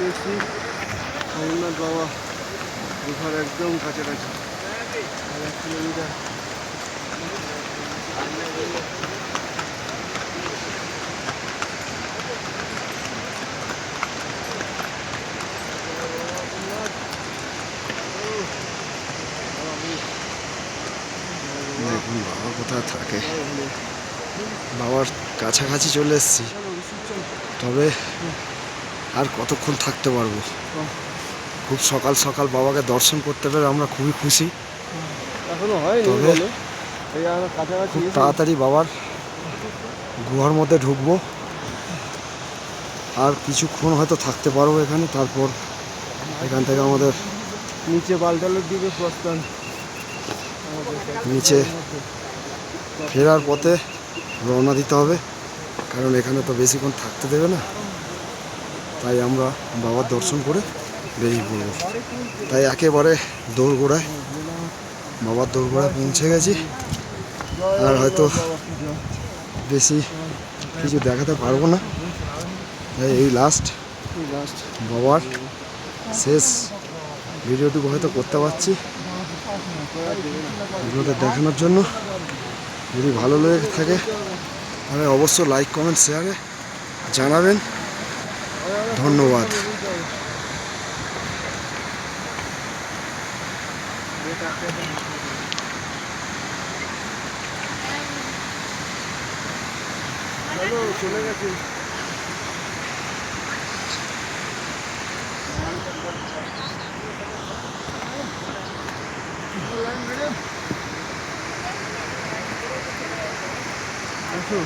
এসেছি অমরনাথ বাবা গুহার একদম কাছাকাছি, আর 1 কিলোমিটার। দেখুন বাবা কোথায় থাকে। বাবার কাছাকাছি চলে এসেছি, তবে আর কতক্ষণ থাকতে পারবো। খুব সকাল সকাল বাবাকে দর্শন করতে পেরে আমরা খুবই খুশি। এখনো হয়নি, তবে কাছাকাছি খুব তাড়াতাড়ি বাবার গুহার মধ্যে ঢুকবো, আর কিছুক্ষণ হয়তো থাকতে পারবো এখানে। তারপর এখান থেকে আমাদের নিচে বালটালের দিকে প্রস্থান। নিচে ফেরার পথে রওনা দিতে হবে, কারণ এখানে তো বেশিক্ষণ থাকতে দেবে না। তাই আমরা বাবার দর্শন করে বেরিয়ে পড়ব। তাই একেবারে দোরগোড়ায়, বাবার দোরগোড়ায় পৌঁছে গেছি। আর হয়তো বেশি কিছু দেখাতে পারবো না, তাই এই লাস্ট বাবার শেষ ভিডিওটুকু হয়তো করতে পারছি আপনাদের দেখানোর জন্য। যদি ভালো লেগে থাকে তাহলে অবশ্যই লাইক কমেন্ট শেয়ারে জানাবেন। ধন্যবাদ। চলে গেছে। আসো,